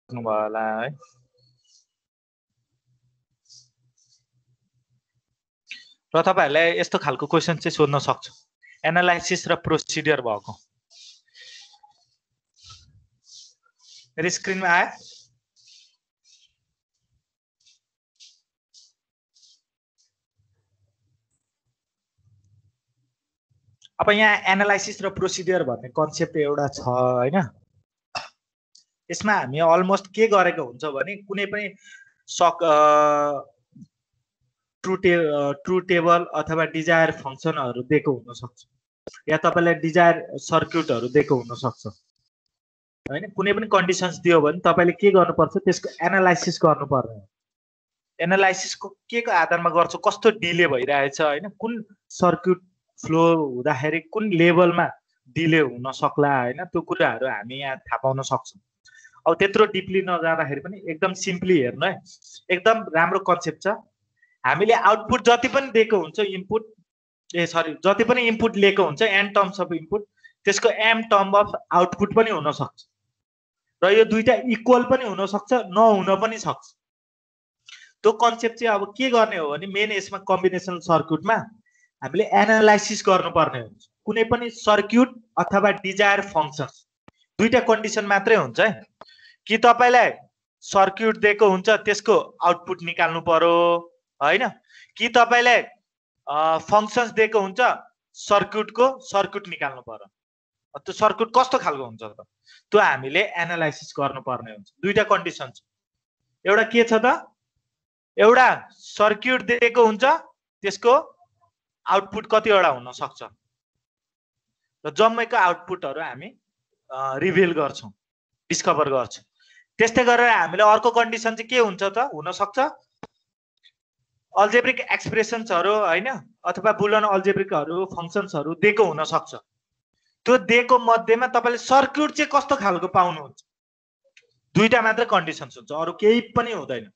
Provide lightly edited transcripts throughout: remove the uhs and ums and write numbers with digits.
भयो होला है। र तपाईहरुलाई यस्तो खालको क्वेशन चाहिँ सोध्न सक्छु, एनालाइसिस र प्रोसिडियर भएको। मेरो स्क्रिनमा आयो? अब यहाँ एनालाइसिस र प्रोसिडियर भन्ने कन्सेप्ट एउटा छ हैन। यसमा हामी अलमोस्ट के गरेको हुन्छ भने कुनै पनि ट्रु टेबल अथवा डिजायर फंक्सनहरु दिएको हुन सक्छ, या तपाईलाई डिजायर सर्क्युटहरु दिएको हुन सक्छ हैन। कुनै पनि कन्डिसन्स दियो भने तपाईले के गर्नुपर्छ, त्यसको एनालाइसिस गर्नुपर्ने हो। एनालाइसिसको के को आधारमा गर्छ, कस्तो डिले भइरहेछ हैन, कुन सर्क्युट फ्लो हुँदाखेरि कुन लेभलमा डिले हुन सक्ला हैन, त्यो कुराहरु हामी यहाँ थाहा पाउन सक्छौं। अब त्यत्रो डिपली नजाँदाखेरि पनि एकदम सिम्पली हेर्नु है, एकदम राम्रो कन्सेप्ट छ। हामीले आउटपुट जति पनि दिएको हुन्छ इनपुट जति पनि इनपुट लिएको हुन्छ एन टर्म्स अफ इनपुट, त्यसको एम टर्म अफ आउटपुट पनि हुन सक्छ र यो दुईटा इक्वल पनि हुन सक्छ, नहुन पनि सक्छ। त्यो कन्सेप्ट चाहिँ अब के गर्ने हो भने मेन यसमा कम्बिनेसनल सर्क्युटमा हामीले एनालाइसिस गर्नुपर्ने हुन्छ। कुनै पनि सर्क्युट अथवा डिजायर फंक्सन दुईटा कन्डिसन मात्रै हुन्छ है। कि तपाईलाई सर्क्युट दिएको हुन्छ त्यसको आउटपुट निकाल्नु पर्यो हैन, कि तपाईलाई फंक्सन्स दिएको हुन्छ सर्क्युटको सर्क्युट निकाल्नु पर्यो। त्यो सर्क्युट कस्तो खालको हुन्छ त, त्यो हामीले एनालाइसिस गर्नुपर्ने हुन्छ। दुईटा कन्डिसन छ, एउटा के छ त, एउटा सर्क्युट दिएको हुन्छ त्यसको आउटपुट कतिवटा हुन सक्छ र जम्मैको आउटपुटहरु हामी रिभिल गर्छौं, डिस्कभर गर्छौं। त्यस्तै गरेर हामीले अर्को कन्डिसन चाहिँ के हुन्छ त, हुन सक्छ अल्जेब्रिक एक्सप्रेसन्सहरु हैन, अथवा बुलियन अल्जेब्रिकहरु फंक्सन्सहरु दिएको हुन सक्छ। त्यो दिएको मध्येमा तपाईले सर्क्युट चाहिँ कस्तो खालको पाउनुहुन्छ, दुईटा मात्र कन्डिसन्स हुन्छ, अरु केही पनि हुँदैन।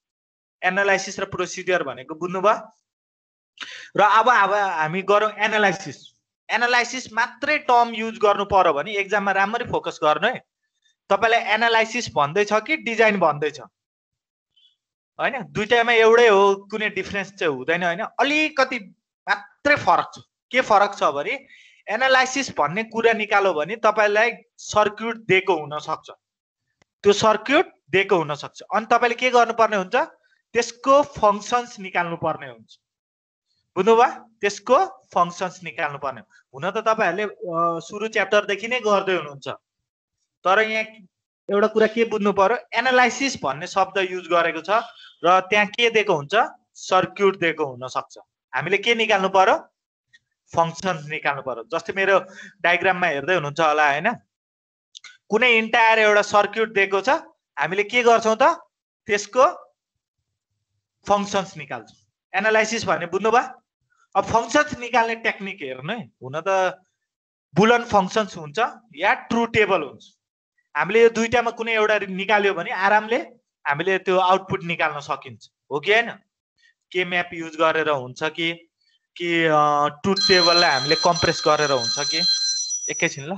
एनालाइसिस र प्रोसिडियर भनेको बुझ्नुभयो। र अब हामी गरौँ एनालाइसिस। एनालाइसिस मात्रै टर्म युज गर्नु पर्यो भने एक्जाममा राम्ररी फोकस गर्नु है। तपाईलाई एनालाइसिस भन्दै छ कि डिजाइन भन्दै छ हैन, दुईटामा एउटै हो, कुनै डिफरेन्स चाहिँ हुँदैन हैन, अलिकति मात्रै फरक छ। के फरक छ भने एनालाइसिस भन्ने कुरा निकाल्यो भने तपाईलाई सर्क्युट दिएको हुन सक्छ, त्यो सर्क्युट दिएको हुन सक्छ, अनि तपाईले के गर्नुपर्ने हुन्छ, त्यसको फंक्सन्स निकाल्नु पर्ने हुन्छ। बुझ्नुभयो, त्यसको फंक्सन्स निकाल्नु पर्ने। हुन त तपाईहरुले सुरु च्याप्टर देखि नै गर्दै हुनुहुन्छ, तर यहाँ एउटा कुरा के बुझ्नु पर्यो, एनालाइसिस भन्ने शब्द युज गरेको छ र त्यहाँ के दिएको हुन्छ, सर्क्युट दिएको हुन सक्छ। हामीले के निकाल्नु पर्यो, फंक्सन्स निकाल्नु पर्यो। जस्तै मेरो डायग्राममा हेर्दै हुनुहुन्छ होला हैन, कुनै इन्टायर एउटा सर्क्युट दिएको छ, हामीले के गर्छौं त, त्यसको फंक्सन्स निकाल्छौं। एनालाइसिस भने बुझ्नुभयो। अब फंक्सन्स निकाल्ने टेक्निक हेर्नु है, हुन त बुलियन फंक्सन्स हुन्छ या ट्रु टेबल हुन्छ। हामीले यो दुईटामा कुनै एउटा निकाल्यो भने आरामले हामीले त्यो आउटपुट निकाल्न सकिन्छ, हो कि हैन। के म्याप युज गरेर हुन्छ कि ट्रुथ टेबललाई हामीले कम्प्रेस गरेर हुन्छ कि। एकैछिन ल।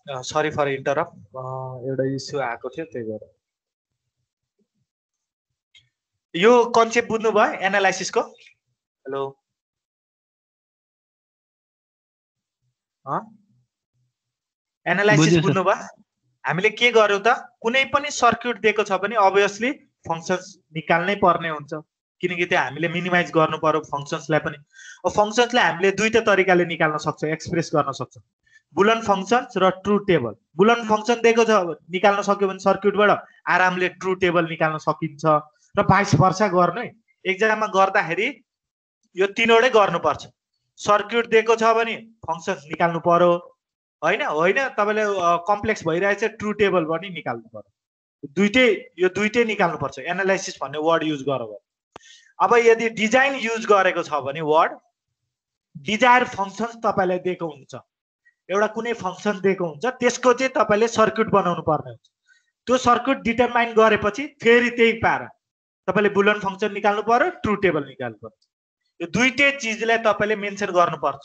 सरी फर इन्टरप्ट, एउटा इस्यु आएको थियो त्यही भएर। यो कन्सेप्ट बुझ्नु भयो एनालाइसिसको? हेलो, एनालाइसिस बुझ्नु भयो? हामीले के गर्यौं त, कुनै पनि सर्क्युट दिएको छ भने अभियसली फंक्शन्स निकाल्नै पर्ने हुन्छ, किनकि त्यो हामीले मिनिमाइज गर्नु पर्यो फंक्शन्सलाई पनि। अब फंक्शन्सलाई हामीले दुईटा तरिकाले निकाल्न सक्छौं, एक्सप्रेस गर्न सक्छौं, बुलन फंक्शन्स र ट्रु टेबल। बुलन फंक्शन दिएको छ निकाल्न सक्यो भने सर्क्युटबाट आरामले ट्रु टेबल निकाल्न सकिन्छ र भाइस भर्सा गर्नु है। एक्जाममा गर्दाखेरि यो तीनवटै गर्नुपर्छ। सर्क्युट दिएको छ भने फंक्शन्स निकाल्नु पर्यो, हैन हैन तपाईले कम्प्लेक्स भइरहेछ ट्रु टेबल पनि निकाल्नु पर्यो। यो दुईटै निकाल्नु पर्छ एनालाइसिस भन्ने वर्ड युज गरेर। अब यदि डिजाइन युज गरेको छ भने वर्ड डिजायर फंक्शन्स तपाईलाई दिएको हुन्छ, एउटा कुनै फंक्शन दिएको हुन्छ, त्यसको चाहिँ तपाईले सर्क्युट बनाउनु पर्ने हुन्छ। त्यो सर्क्युट डिटरमाइन गरेपछि फेरि त्यही पारा तपाईले बुलन फंक्शन निकाल्नु पर्यो, ट्रु टेबल निकाल्नु पर्छ। यो दुईटै चीजलाई तपाईले मेन्सन गर्नुपर्छ।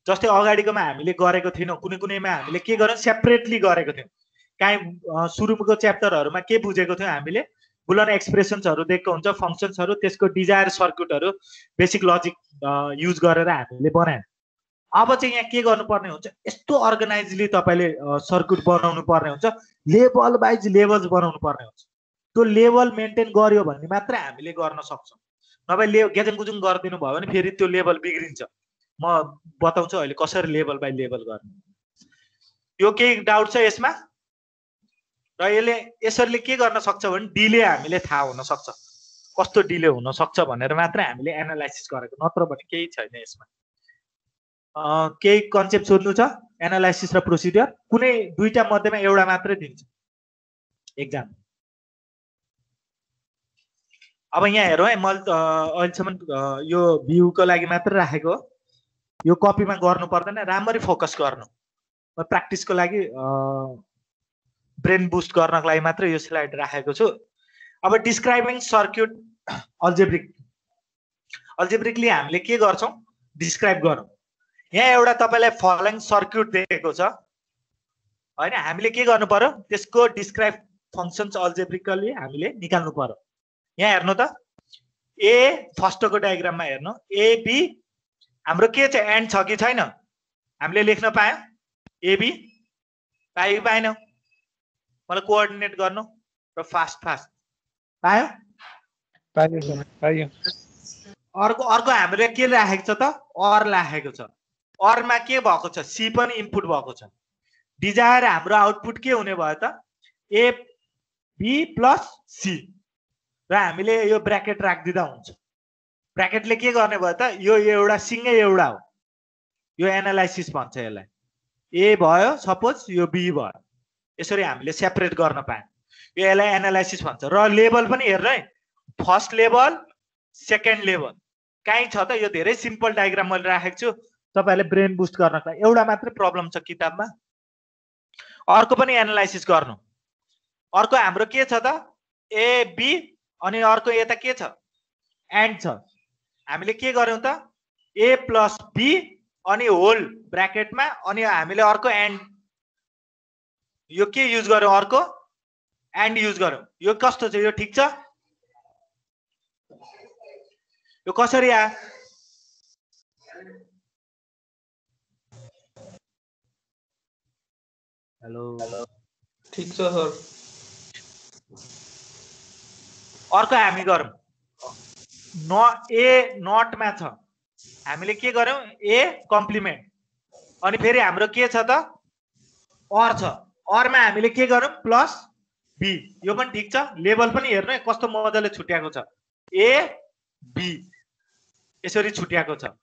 जस्तै अगाडिकोमा हामीले गरेको थिएनौं, कुनै कुनैमा हामीले के गर्यौं सेपरेटली गरेको थियौं। काई सुरुको च्याप्टरहरुमा के बुझेको थियौं हामीले, बुलन एक्सप्रेसन्सहरु दिएको हुन्छ, फंक्शन्सहरु, त्यसको डिजायर सर्क्युटहरु बेसिक लजिक युज गरेर हामीले बनायौं। अब चाहिँ यहाँ के गर्नुपर्ने हुन्छ, यस्तो अर्गनाइजली तपाईले सर्क्युट बनाउनु पर्ने हुन्छ, लेभल वाइज लेभल्स बनाउनु पर्ने हुन्छ। त्यो लेभल मेन्टेन गर्यो भने मात्र हामीले गर्न सक्छौं, नभए गेजङ गुजुङ गर्दिनु भयो भने फेरि त्यो लेभल बिग्रिन्छ। म बताउँछु अहिले कसरी लेभल बाइ लेभल गर्ने। यो केही डाउट छ यसमा? र यसले के गर्न सक्छ भने डिले हामीले थाहा हुन सक्छ, कस्तो डिले हुन सक्छ भनेर मात्र हामीले एनालाइसिस गरेको, नत्र भने केही छैन यसमा। केही कन्सेप्ट सोध्नु छ एनालाइसिस र प्रोसिडर? कुनै दुईटा मध्येमा एउटा मात्रै दिन्छ एक्जाम। अब यहाँ हेरौँ है, मैले अहिलेसम्म यो भ्यूको लागि मात्र राखेको, यो कपीमा गर्नु पर्दैन, राम्ररी फोकस गर्नु। म प्र्याक्टिसको लागि ब्रेन बुस्ट गर्नको लागि मात्र यो स्लाइड राखेको छु। अब डिस्क्राइबिङ सर्क्युट अल्जेब्रिकली हामीले के गर्छौं, डिस्क्राइब गरौँ। यहाँ एउटा तपाईलाई फलोइङ सर्क्युट दिएको छ हैन, हामीले के गर्नु पर्यो, त्यसको डिस्क्राइब फंक्शन्स अल्जेब्रिकली हामीले निकाल्नु पर्यो। यहाँ हेर्नु त, ए फर्स्टको डायग्राममा हेर्नु, ए बी हाम्रो के छ, एन्ड छ कि छैन, हामीले लेख्न पायौं एबी, पायो पाएन? मलाई कोअर्डिनेट गर्नु र फास्ट पायो? पायो। अर्को हामीले के राखेको छ त, अर राखेको छ। अरमा के भएको छ, सी पनि इनपुट भएको छ। डिजायर हाम्रो आउटपुट के हुने भयो त, ए बी प्लस सी, र हामीले यो ब्र्याकेट राखिदिँदा हुन्छ। ब्र्याकेटले के गर्ने भयो त, यो एउटा सिंगै एउटा हो, यो एनालाइसिस भन्छ यसलाई। ए भयो सपोज, यो बी भयो, यसरी हामीले सेपरेट गर्न पायौं, यो यसलाई एनालाइसिस भन्छ। र लेभल पनि हेर्नु है, फर्स्ट लेभल सेकेन्ड लेभल कहीँ छ त, यो धेरै सिम्पल डायग्राम मैले राखेको छु तपाईहरुले ब्रेन बुस्ट गर्नका। एउटा मात्रै प्रब्लम छ किताबमा, अर्को पनि एनालाइसिस गर्नु। अर्को हाम्रो के छ त, ए बी, अनि अर्को यता के छ, एन्ड छ। हामीले के गर्यौं त, ए प्लस बी अनि होल ब्र्याकेटमा, अनि हामीले अर्को एन्ड, यो के युज गर्यौं, अर्को एन्ड युज गर्यौं। यो कस्तो छ, यो ठीक छ? यो कसरी आयो? हेलो, ठीक छ सर। अर्को हामी गरौँ, ए नटमा छ, हामीले के गर्यौं, ए कम्प्लिमेन्ट, अनि फेरि हाम्रो के छ त, अर छ। अरमा हामीले के गर्यौं, प्लस बी, यो पनि ठीक छ। लेभल पनि हेर्नु है कस्तो मजाले छुट्याएको छ, ए बी यसरी छुट्याएको छ।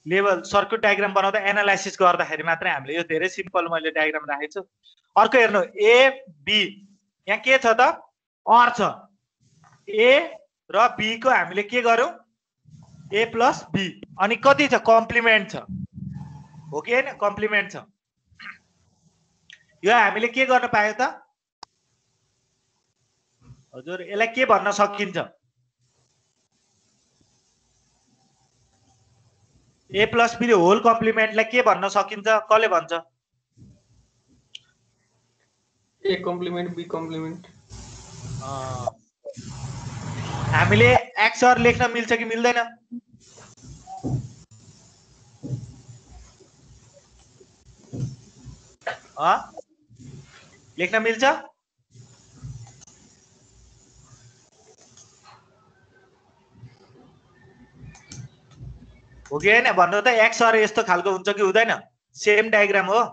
लेभल सर्क्युट डायग्राम बनाउँदा एनालाइसिस गर्दाखेरि मात्रै हामीले, यो धेरै सिम्पल मैले डायग्राम राखेको छु। अर्को हेर्नु, ए बी, यहाँ के छ त, अर छ। ए र बी को हामीले के गर्यौं, ए प्लस बी, अनि कति छ, कम्प्लिमेन्ट छ, हो कि हैन? कम्प्लिमेन्ट छ। यो हामीले के गर्न पायो त हजुर, यसलाई के भन्न सकिन्छ, ए प्लस बी होल कम्प्लिमेन्टलाई के भन्न सकिन्छ, कसले भन्छ? A complement, B complement. हामीले XOR लेख्न मिल्छ कि मिल्दैन? लेख्न मिल्छ? हो कि हैन भन्नु त? XOR यस्तो खालको हुन्छ कि हुँदैन? सेम डायग्राम हो?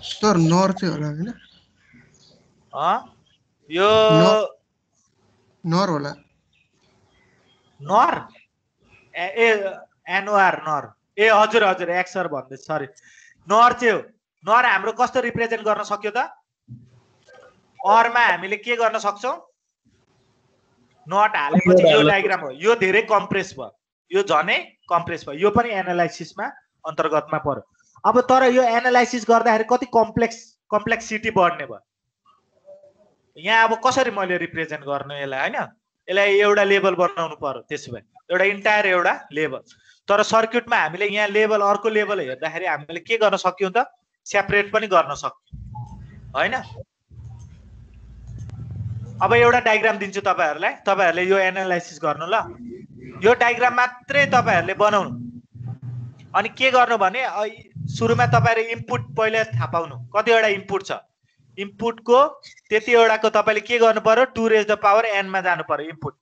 सर नर चाहिँ होला हैन? यो नर होला। नर? ए NOR नर। ए हजुर हजुर XOR भन्दै सरी। नर चाहिँ हो। नर हाम्रो कस्तो रिप्रेजेन्ट गर्न सक्यो त? अरमा हामीले के गर्न सक्छौं? नट हालेपछि यो डायग्राम हो। यो धेरै कम्प्रेस भयो। यो झनै कम्प्रेस भयो। यो पनि एनालाइसिसमा अन्तर्गतमा पर्यो। अब तर यो एनालाइसिस गर्दाखेरि कति कम्प्लेक्सिटी बढ्ने भयो। यहाँ अब कसरी मैले रिप्रेजेन्ट गर्नु यसलाई हैन? यसलाई एउटा लेभल बनाउनु पर्यो। त्यसो भए एउटा इन्टायर एउटा लेभल। तर सर्किटमा हामीले यहाँ लेभल अर्को लेभल हेर्दाखेरि हामीले के गर्न सक्यौं त? सेपरेट पनि गर्न सक्यौं हैन? अब एउटा डायग्राम दिन्छु तपाईहरुलाई। तपाईहरुले यो एनालाइसिस गर्नु ल। यो डायग्राम मात्रै तपाईहरुले बनाउनु। अनि के गर्नु भने सुरुमा तपाईहरुले इनपुट पहिले थाहा पाउनु। कतिवटा इनपुट छ? इनपुटको त्यति एउटाको तपाईले के गर्नु पर्यो? 2 रेज द पावर n मा जानु पर्यो input.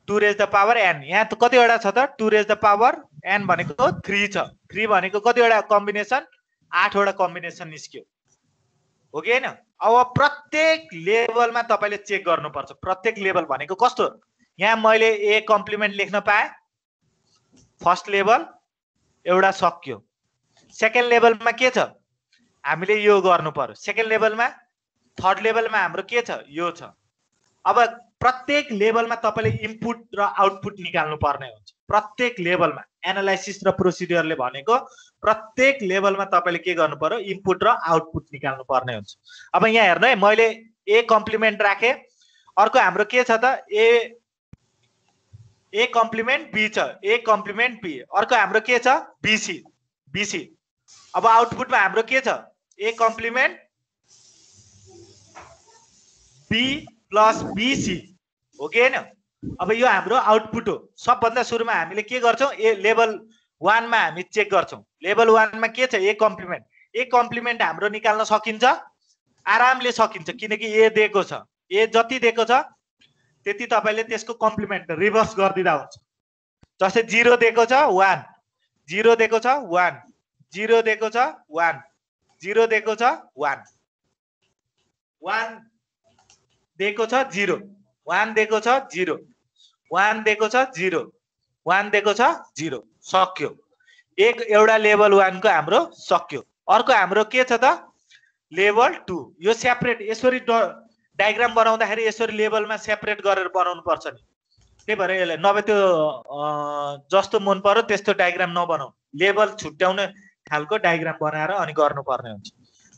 2 raise the power n। यहाँ त कतिवटा छ त? 2 रेज द पावर n भनेको 3 छ। 3 भनेको कतिवटा कम्बिनेसन? 8 वटा कम्बिनेसन निस्क्यो। हो कि हैन? अब प्रत्येक लेभलमा तपाईले चेक गर्नुपर्छ। प्रत्येक लेभल भनेको कस्तो? यहाँ मैले ए कम्प्लिमेन्ट लेख्न पाए। फर्स्ट लेभल एउटा सक्यो। सेकेन्ड लेभलमा के छ? हामीले यो गर्नु पर्यो। सेकेन्ड लेभलमा, थर्ड लेभलमा हाम्रो के छ? यो छ। अब प्रत्येक लेभलमा तपाईले इनपुट र आउटपुट निकाल्नु पर्ने हुन्छ। प्रत्येक लेभलमा एनालाइसिस र प्रोसिडियरले भनेको प्रत्येक लेभलमा तपाईले के गर्नु पर्यो? इनपुट र आउटपुट निकाल्नु पर्ने हुन्छ। अब यहाँ हेर्नु है, मैले ए कम्प्लिमेन्ट राखे। अर्को हाम्रो के छ त? ए कम्प्लिमेन्ट बी छ। ए कम्प्लिमेन्ट बी। अर्को हाम्रो के छ? बीसी। अब आउटपुटमा हाम्रो के छ? ए कम्प्लिमेन्ट बी प्लस बीसी। हो कि हैन? अब यो हाम्रो आउटपुट हो। सबभन्दा सुरुमा हामीले के गर्छौं? ए लेभल 1 मा हामी चेक गर्छौं। लेभल 1 मा के छ? ए कम्प्लिमेन्ट। ए कम्प्लिमेन्ट हाम्रो निकाल्न सकिन्छ? आरामले सकिन्छ, किनकि ए दिएको छ। ए जति दिएको छ त्यति तपाईले त्यसको कम्प्लिमेन्ट रिभर्स गर्दिदा हुन्छ। जस्तै 0 दिएको छ 1, 0 दिएको छ 1, 0 दिएको छ 1, 0 दिएको छ 1, 1 दिएको छ 0, 1 दिएको छ 0, 1 दिएको छ 0, 1 दिएको छ 0। सक्यो। एउटा लेभल 1 को हाम्रो सक्यो। अर्को हाम्रो के छ त? लेभल 2। यो सेपरेट यसरी डायग्राम बनाउँदाखेरि यसरी लेभलमा सेपरेट गरेर बनाउनु पर्छ नि। त्यही भएर यसले नभए त्यो जस्तो मन पर्यो त्यस्तो डायग्राम नबनाऊ। लेभल छुट्याउने खालको डायग्राम बनाएर अनि गर्नुपर्ने हुन्छ।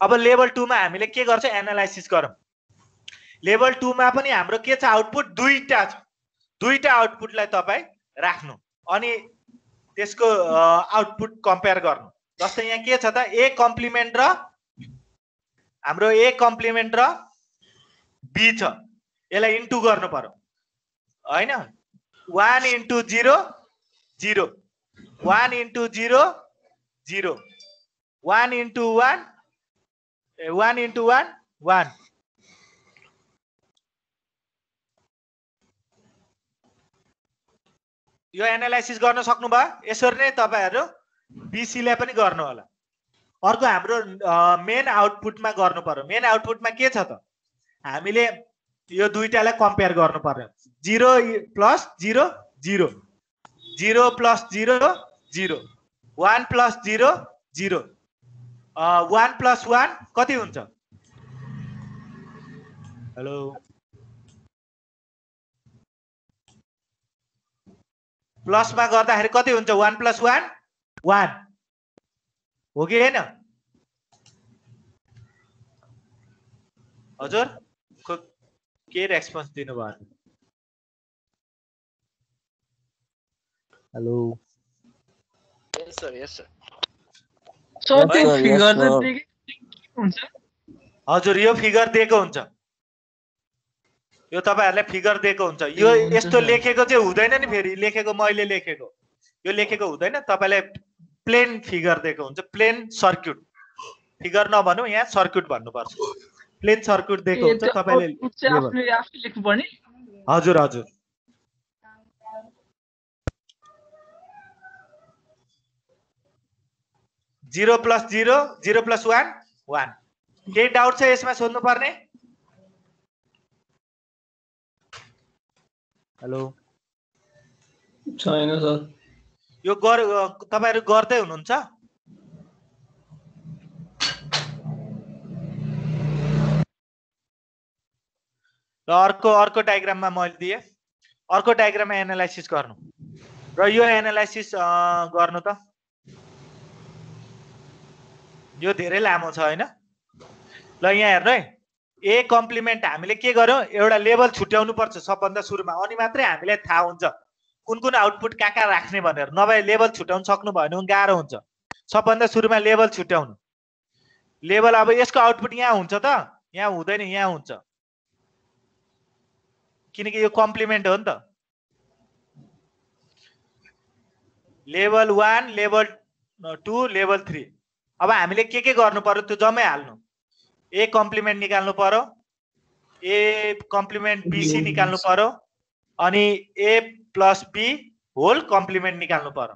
अब लेभल 2 मा हामीले के गर्छ? एनालाइसिस गरौँ। लेभल 2 मा पनि हाम्रो के छ? आउटपुट दुईटा छ। दुईटा आउटपुटलाई तपाई राख्नु अनि त्यसको आउटपुट कम्पेयर गर्नु। जस्तै यहाँ के छ त? ए कम्प्लिमेन्ट र हाम्रो ए कम्प्लिमेन्ट र बी छ। यसलाई इन्टु गर्नु पर्यो हैन? 1 इन्टु 0 0, 1 इन्टु 0 0, 1 इन्टु 1 1 इन्टु 1 1। यो एनालाइसिस गर्न सक्नुभयो? यसरी नै तपाईहरु बीसी लाई पनि गर्नु होला। अर्को हाम्रो मेन आउटपुटमा गर्नु पर्यो। मेन आउटपुटमा के छ त? हामीले यो दुईटालाई कम्पेयर गर्नु पर्यो। 0 प्लस 0 0, 0 प्लस 0 0, 1 प्लस 0 0, 1 प्लस 1 कति हुन्छ? हेलो, प्लसमा गर्दाखेरि कति हुन्छ? 1 प्लस 1 1। हो कि हैन? हजुर के रेस्पोन्स दिनु भयो? हेलो, यस सर, यस सर। सो Yes, त्यो sir. Yes, figure sir. चाहिँ दिएको हुन्छ हजुर यो फिगर दिएको हुन्छ यो तपाईहरुले फिगर दिएको हुन्छ यो ए, हुन्छ यस्तो सर। लेखेको चाहिँ हुँदैन नि फेरि लेखेको मैले लेखेको यो लेखेको हुँदैन तपाईले प्लेन फिगर दिएको हुन्छ प्लेन सर्क्युट फिगर नभनौं यहाँ सर्क्युट भन्नुपर्छ प्लेन सर्क्युट दिएको ए हुन्छ त्यो तपाईले आउटपुट चाहिँ लेभल आफूले आफै लेख्नुपर्ने हजुर हजुर zero plus zero zero plus one one केही डाउट छ यसमा सोध्नु पर्ने हेलो छैन सर यो तपाईहरु गर्दै हुनुहुन्छ र अर्को डायग्राममा मैले दिए अर्को डायग्राममा एनालाइसिस गर्नु र यो एनालाइसिस गर्नु त यो धेरै लामो छ हैन ल यहाँ हेर्नु है ए कम्प्लिमेन्ट हामीले के गर्यौं एउटा लेभल छुट्याउनु पर्छ सबभन्दा सुरुमा अनि मात्रै हामीलाई थाहा हुन्छ कुन कुन आउटपुट कहाँ राख्ने भनेर नभए लेभल छुट्याउन सक्नु भएन भने गाह्रो हुन्छ सबभन्दा सुरुमा लेभल छुट्याउनु लेभल अब यसको आउटपुट यहाँ हुन्छ त यहाँ हुँदैन यहाँ हुन्छ किनकि यो कम्प्लिमेन्ट हो नि त लेभल 1 लेभल 2 लेभल 3 अब हामीले के गर्नु पर्यो त्यो जम्मै हाल्नु ए कम्प्लिमेन्ट निकाल्नु पर्यो ए कम्प्लिमेन्ट बीसी निकाल्नु पर्यो अनि ए प्लस बी होल कम्प्लिमेन्ट निकाल्नु पर्यो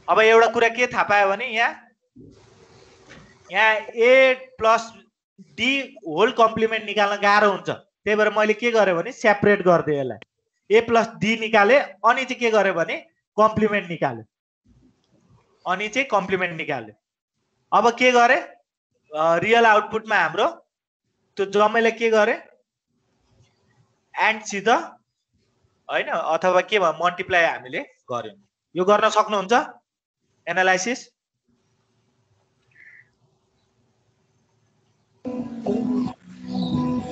अब एउटा कुरा के थाहा पायो भने यहाँ ए प्लस डी होल कम्प्लिमेन्ट निकाल्न गाह्रो हुन्छ त्यही भएर मैले के गरे भने सेपरेट गर्दै यसलाई ए प्लस डी निकाले अनि चाहिँ के गरे भने कम्प्लिमेन्ट निकाले अनि चाहिँ कम्प्लिमेन्ट निकाले अब के गरे रियल आउटपुटमा हाम्रो त्यो जम्मैले के गरे एन्ड सित हैन अथवा के भयो मल्टिप्लाई हामीले गर्यौं यो गर्न सक्नुहुन्छ एनालाइसिस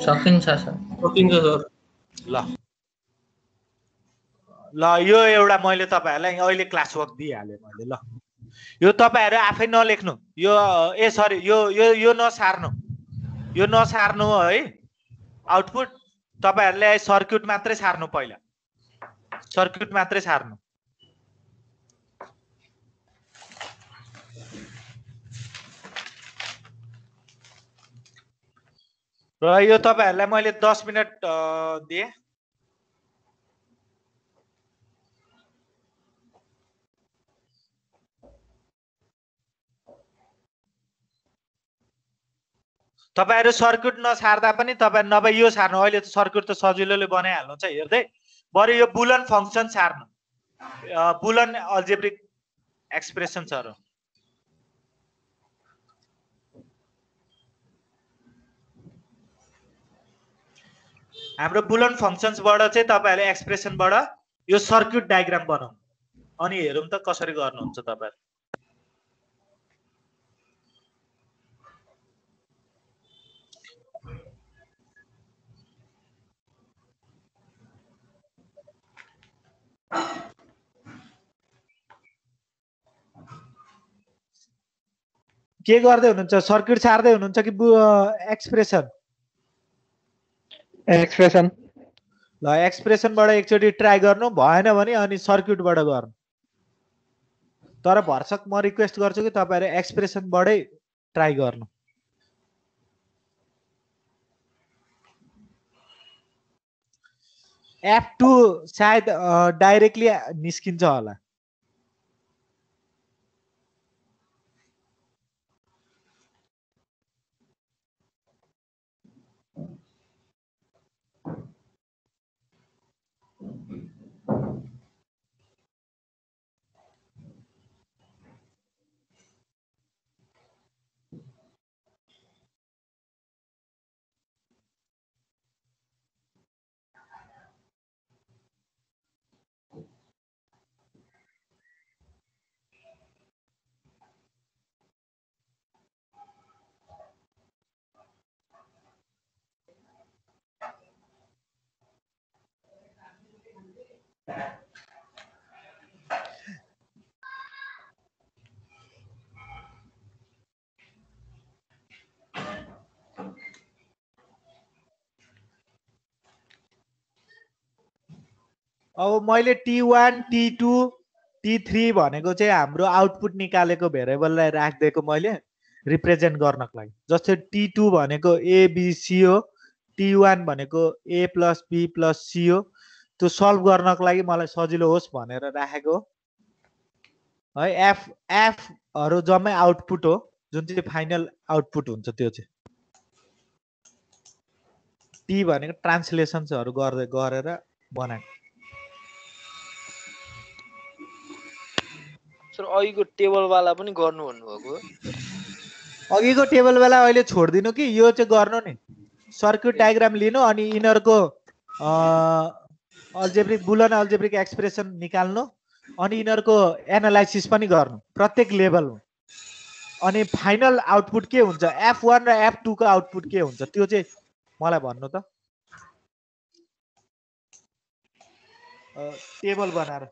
सकिन्छ सर सकिन्छ सर ल यो एउटा मैले तपाईहरुलाई अहिले क्लास वर्क दिइहाले मैले ल यो तपाईहरु आफै नलेख्नु यो ए सरी यो नसार्नु है आउटपुट तपाईहरुले सर्क्युट मात्रै सार्नु पहिला सर्क्युट मात्रै सार्नु र यो तपाईहरुलाई मैले 10 मिनेट दिए तपाईहरु सर्क्युट नसार्दा पनि तपाई नभए यो सार्नु अहिले त सर्क्युट त सजिलोले बनाइहाल्नुहुन्छ हेर्दै बरु यो बुलन फंक्सन सार्नु बुलन अल्जेब्रिक एक्सप्रेसन्सहरु हाम्रो बुलन फंक्सन्सबाट चाहिँ तपाईहरुले एक्सप्रेसनबाट यो सर्क्युट डायग्राम बनाउनु अनि हेरौं त कसरी गर्नुहुन्छ तपाईहरु के गर्दै हुनुहुन्छ सर्क्युट सार्दै हुनुहुन्छ कि एक्सप्रेसन ल एक्सप्रेसनबाट एकचोटी ट्राई गर्नु भएन भने अनि सर्क्युटबाट गर्नु तर भर्सक म रिक्वेस्ट गर्छु कि तपाईहरु एक्सप्रेसनबाटै ट्राई गर्नु F2 सायद डाइरेक्टली निस्किन्छ होला अब मैले T1 T2 T3 भनेको चाहिँ हाम्रो आउटपुट निकालेको भेरिएबललाई राखिदिएको मैले रिप्रेजेन्ट गर्नको लागि। जस्तै T2 भनेको ABC हो, T1 भनेको A + B + C हो। त्यो सल्भ गर्नको लागि मलाई सजिलो होस् भनेर राखेको है। एफहरू जम्मै आउटपुट हो, जुन चाहिँ फाइनल आउटपुट हुन्छ त्यो चाहिँ। टी भनेको ट्रान्सलेसन्सहरू गरेर बनाएको। सर अघिको टेबलवाला पनि गर्नु भन्नुभएको अघिको टेबलवाला अहिले छोडिदिनु कि यो चाहिँ गर्नु नि। सर्क्युट डायग्राम लिनु अनि यिनीहरूको अल्जेब्रिक बुलन अल्जेब्रिक एक्सप्रेसन निकाल्नु अनि यिनीहरूको एनालाइसिस पनि गर्नु प्रत्येक लेभलमा। अनि फाइनल आउटपुट के हुन्छ, F1 र F2 को आउटपुट के हुन्छ त्यो चाहिँ मलाई भन्नु त टेबल बनाएर।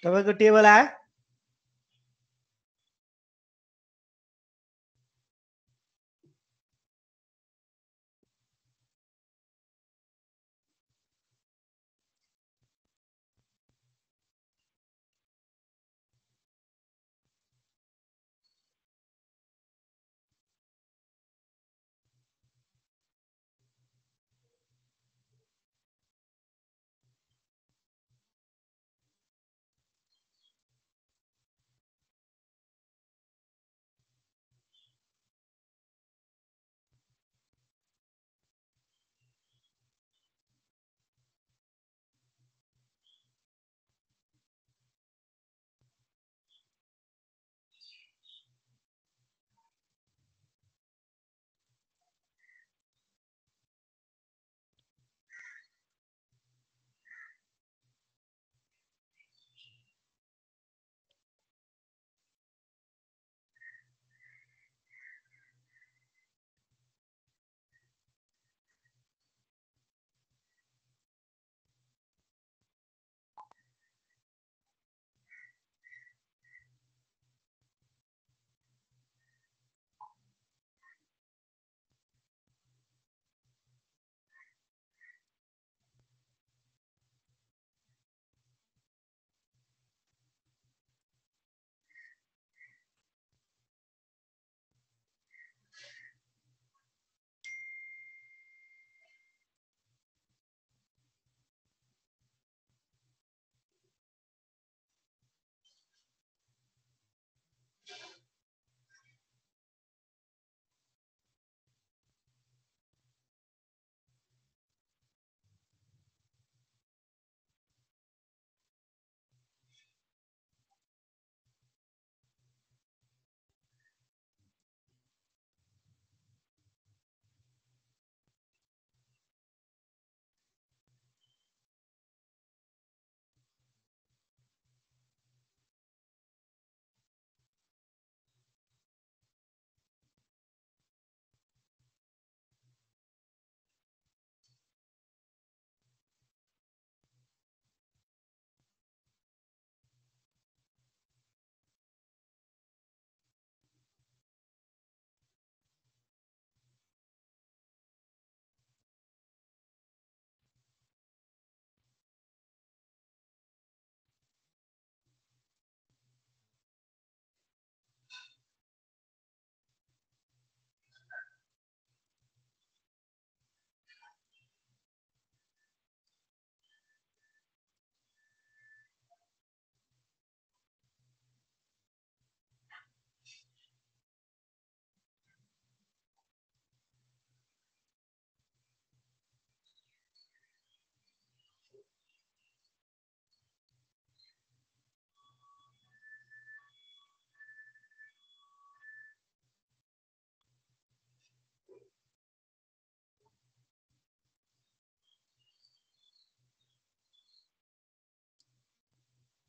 तपाईको टेबल आयो?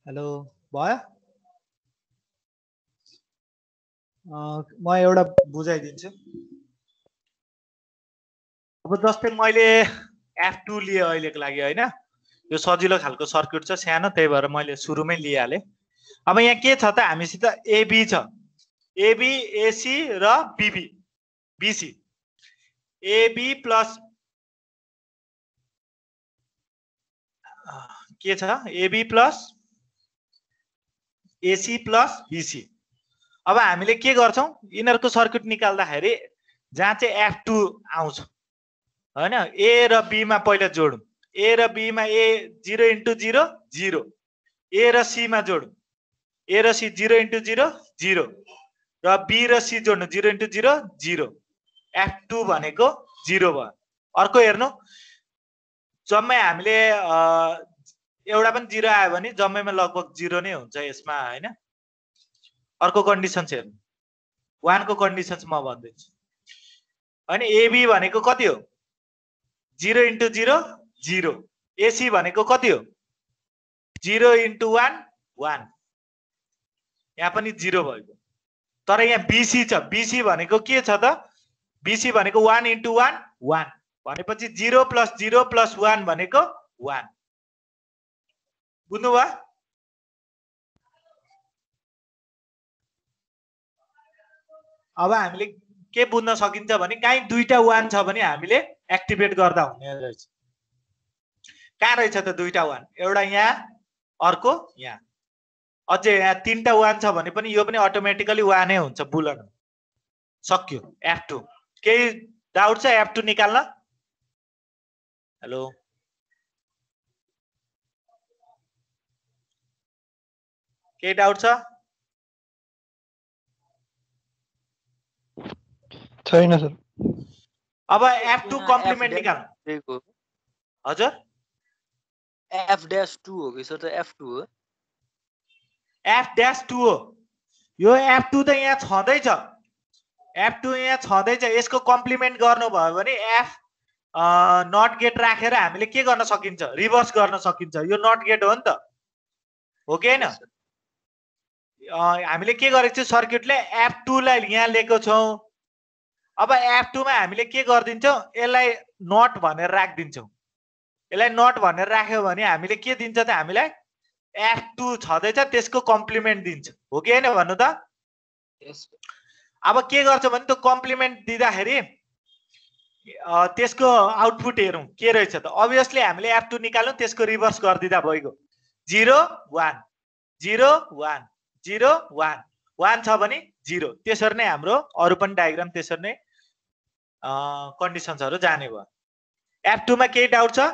हेलो भयो म एउटा बुझाइदिन्छु अब जस्तै मैले F2 लिए अहिलेको लागि हैन यो सजिलो खालको सर्किट छ सानो त्यही भएर मैले सुरुमै लिइहालेँ अब यहाँ के छ त हामीसित AB छ AB AC र BB BC AB प्लस के छ AB plus AC plus BC अब हामीले के गर्छौं यिनीहरुको सर्किट निकाल्दाखेरि जहाँ चाहिँ F2 आउँछ हैन A र B मा पहिला जोडौं A र B मा A 0 * 0 0 A र C मा जोडौं A र C 0 * 0 0 र B र C जोड्नु 0 * 0 0 F2 भनेको 0 भयो अर्को हेर्नु जम्मै हामीले एउटा पनि 0 आयो भने जम्मैमा लगभग 0 नै हुन्छ यसमा हैन अर्को कन्डिसन छ हेर्नु 1 को कन्डिसन म भन्दैछु हैन AB भनेको कति हो 0 * 0 0 AC भनेको कति हो 0 * 1 1 यहाँ पनि 0 भएको तर यहाँ BC छ BC भनेको के छ त BC भनेको 1 * 1 1 भनेपछि 0 + 0 + 1 भनेको 1 बुझ्नु भयो अब हामीले के बुझ्न सकिन्छ भने काई दुईटा 1 छ भने हामीले एक्टिभेट गर्दा हुने रहेछ कहाँ रहेछ त दुईटा 1 एउटा यहाँ अर्को यहाँ अझै यहाँ तीनटा 1 छ भने पनि यो पनि अटोमेटिकली 1 नै हुन्छ बुलन सक्यो F2 केही डाउट छ F2 निकाल्न हेलो केही डाउट छ छैन सर अब F2 कम्प्लिमेन्ट निकाल्नु हजुर F-2 हो कि सर F2 हो F-2 हो यो F2 त यहाँ छँदैछ F2 यहाँ छँदैछ यसको कम्प्लिमेन्ट गर्नु भयो भने F नट गेट राखेर हामीले के गर्न सकिन्छ रिभर्स गर्न सकिन्छ यो नट गेट हो नि त हो कि हैन हामीले के गरेको छ सर्किटले F2 लाई यहाँ लिएको छौं अब F2 मा हामीले के गर्दिन्छौं यसलाई नट भनेर राख्दिन्छौं यसलाई नट भनेर राख्यो भने हामीले के दिन्छ त हामीलाई F2 छदैछ त्यसको कम्प्लिमेन्ट दिन्छ हो कि हैन भन्नु त अब के गर्छ भने त्यो कम्प्लिमेन्ट दिँदाखेरि त्यसको आउटपुट हेरौं के रहेछ त अभियसली हामीले F2 निकाल्यौं त्यसको रिभर्स गर्दिदा भइगयो 0 1 0 1 0 1 1 छ भने 0 त्यसरी नै हाम्रो अरु पनि डायग्राम त्यसरी नै कन्डिसन्सहरु जाने भयो F2 मा केही डाउट छ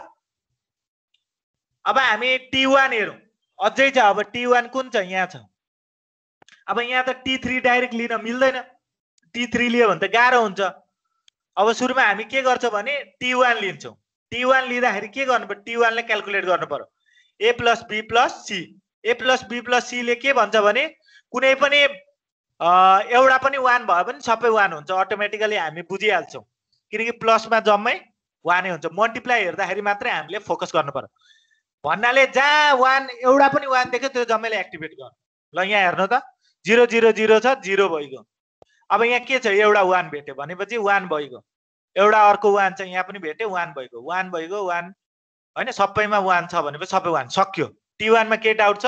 अब हामी T1 हेरौं अझै छ अब T1 कुन छ यहाँ छ अब यहाँ त T3 डाइरेक्ट लिन मिल्दैन T3 लियो भने त गाह्रो हुन्छ अब सुरुमा हामी के गर्छौं भने T1 लिन्छौं T1 लिँदाखेरि के गर्नु पर्यो T1 लाई क्याल्कुलेट गर्नु पर्यो A + B + C A + B + C ले के भन्छ भने कुनै पनि एउटा पनि 1 भयो भने सबै 1 हुन्छ अटोमेटिकली हामी बुझिहाल्छौं किनकि प्लसमा जम्मै 1 नै हुन्छ मल्टिप्लाई हेर्दाखेरि मात्रै हामीले फोकस गर्नु पर्यो भन्नाले जहाँ 1 एउटा पनि 1 देख्यो त्यो जम्मैले एक्टिभेट गर्नु ल यहाँ हेर्नु त 0 0 0 छ 0 भइगयो अब यहाँ के छ एउटा 1 भेट्यो भनेपछि 1 भइगयो एउटा अर्को 1 छ यहाँ पनि भेट्यो 1 भइगयो 1 हैन सबैमा 1 छ भनेपछि सबै 1 सक्यो T1 मा के डाउट छ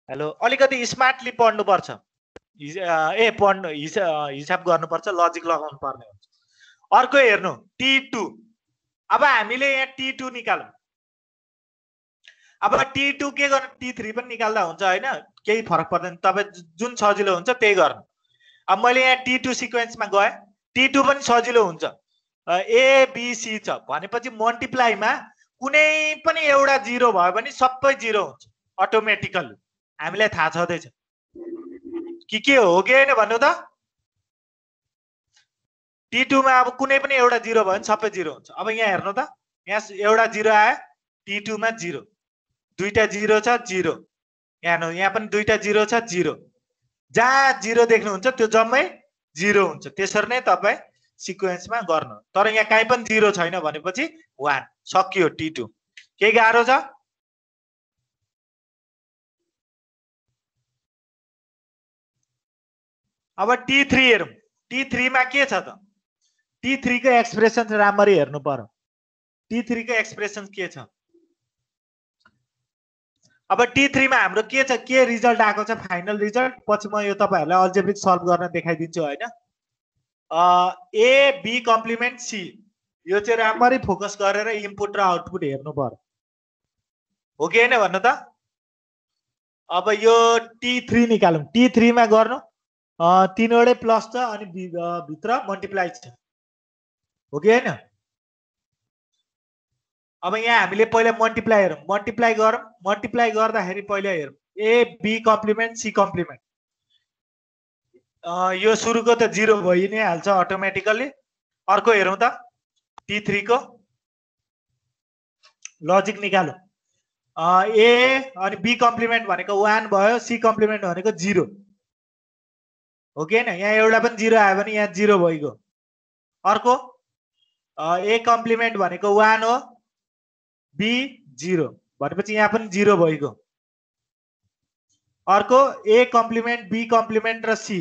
हेलो अलिकति स्मार्टली पढ्नु पर्छ पढ्नु हिसाब गर्नु पर्छ लजिक लगाउनु पर्ने हुन्छ अर्को हेर्नु T2 अब हामीले यहाँ T2 निकालौं अब T2 के गर्नु T3 पनि निकाल्दा हुन्छ हैन केही फरक पर्दैन तपाई जुन सजिलो हुन्छ त्यही गर्नु अब मैले यहाँ T2 सिक्वेन्समा गए T2 पनि सजिलो हुन्छ A B C छ भनेपछि मल्टिप्लाईमा कुनै पनि एउटा 0 भयो भने सबै 0 हुन्छ अटोमेटिकली हामीलाई थाहा छदैछ के हो कि हैन भन्नु त T2 मा अब कुनै पनि एउटा 0 भयो भने सबै 0 हुन्छ अब यहाँ हेर्नु त यहाँ एउटा 0 आयो T2 मा 0 दुईटा 0 छ 0 यहाँ पनि दुईटा 0 छ 0 जहाँ 0 देख्नुहुन्छ त्यो जम्मै 0 हुन्छ त्यसरी नै तपाई सिक्वेन्समा गर्नु तर यहाँ काई पनि 0 छैन भनेपछि 1 सकियो T2 के गाह्रो छ अब T3 हेरौँ। T3 मा के छ त? T3 को एक्सप्रेसन राम्ररी हेर्नु पर्यो। T3 को एक्सप्रेसन के छ? अब T3 मा हाम्रो के छ, के रिजल्ट आएको छ, फाइनल रिजल्ट पछि म यो तपाईहरुलाई अल्जेब्रिक सल्भ गर्न देखाइदिन्छु हैन। A B कम्प्लिमेन्ट C यो चाहिँ राम्ररी फोकस गरेर इनपुट र आउटपुट हेर्नु पर्यो। हो कि हैन भन्नु त? अब यो T3 निकालौं। T3 मा गर्नु तीनवटै प्लस छ अनि भित्र मल्टिप्लाई छ। हो कि हैन? अब यहाँ हामीले पहिला मल्टिप्लाई हेरौँ। मल्टिप्लाई गरौँ। मल्टिप्लाई गर्दाखेरि पहिला हेरौँ A B complement C complement. यो सुरुको त 0 भइ नै हाल्छ अटोमेटिकली। अर्को हेरौँ त T3 को लजिक निकालौँ। A अनि B कम्प्लिमेन्ट भनेको 1 भयो, C कम्प्लिमेन्ट भनेको 0। हो कि हैन? यहाँ एउटा पनि 0 आयो भने यहाँ 0 भइगयो। अर्को A कम्प्लिमेन्ट भनेको 1 हो, B 0 भनेपछि यहाँ पनि 0 भइगयो। अर्को A कम्प्लिमेन्ट B कम्प्लिमेन्ट र C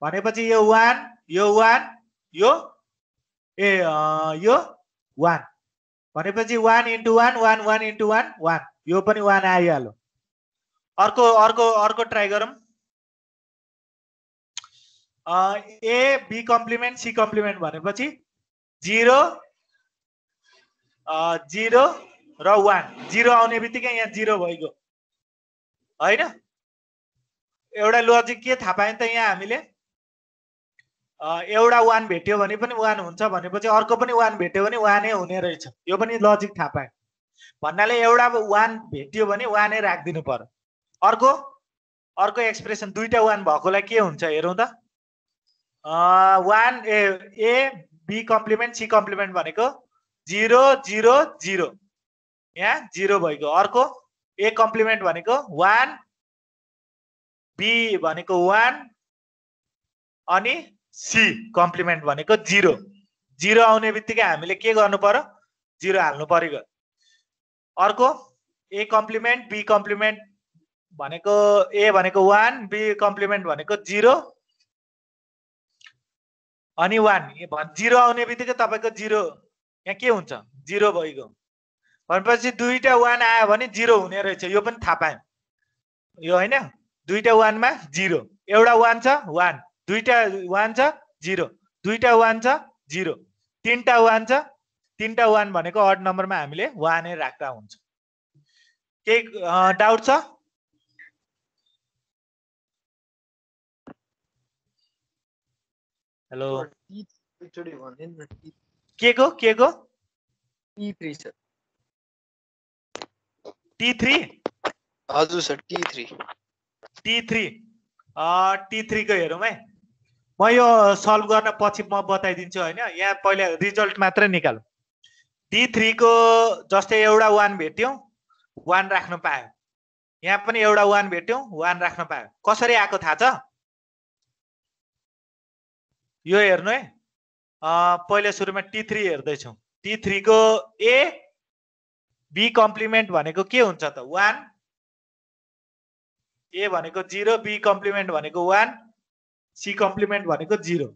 भनेपछि यो 1 यो 1 यो यो 1 भनेपछि 1 into 1 1 1 into 1 1 यो पनि 1 आइहाल्यो। अर्को अर्को अर्को ट्राई गरौँ। A B complement C complement भनेपछि 0 0 र 1 0 आउने बित्तिकै यहाँ 0 भइगयो हैन? एउटा लजिक के थाहा पायौं त यहाँ हामीले एउटा 1 भेट्यो भने पनि 1 हुन्छ भनेपछि अर्को पनि 1 भेट्यो भने 1 नै हुने रहेछ। यो पनि लजिक थाहा पायौं। भन्नाले एउटा 1 भेट्यो भने 1 नै राख्दिनु पर्यो। अर्को अर्को एक्सप्रेसन दुईटा 1 भएकोलाई के हुन्छ हेरौँ त। 1 A B complement C complement भनेको 0 0 0 यहाँ 0 भइगयो। अर्को A कम्प्लिमेन्ट भनेको 1 B भनेको 1 अनि C कम्प्लिमेन्ट भनेको 0 0 आउने बित्तिकै हामीले के गर्नु पर्यो 0 हाल्नु पर्यो। अर्को A कम्प्लिमेन्ट B कम्प्लिमेन्ट भनेको A भनेको 1 B कम्प्लिमेन्ट भनेको 0 अनि 1 0 आउने बित्तिकै तपाईको 0 यहाँ के हुन्छ 0 भइगयो। भनेपछि दुईटा 1 आयो भने 0 हुने रहेछ। यो पनि थाहा पायौं यो हैन। दुईटा 1 मा 0 एउटा 1 छ 1 दुईटा 1 छ 0 दुईटा 1 छ 0 तीनटा 1 छ तीनटा 1 भनेको अड नम्बरमा हामीले 1 नै राख्दा हुन्छ। केही डाउट छ? हेलो के को T3 सर। T3 हजुर सर T3 T3 को हेरौँ है। म यो सल्भ गर्न पछि म बताइदिन्छु हैन। यहाँ पहिला रिजल्ट मात्र निकालौँ। T3 को जस्तै एउटा 1 भेट्यौं 1 राख्न पायो। यहाँ पनि एउटा 1 भेट्यौं 1 राख्न पायो। कसरी आएको थाहा छ? यो हेर्नु है। पहिला सुरुमा T3 हेर्दै छौं। T3 को A B कम्प्लिमेन्ट भनेको के हुन्छ त 1 A भनेको 0 B कम्प्लिमेन्ट भनेको 1 C कम्प्लिमेन्ट भनेको 0।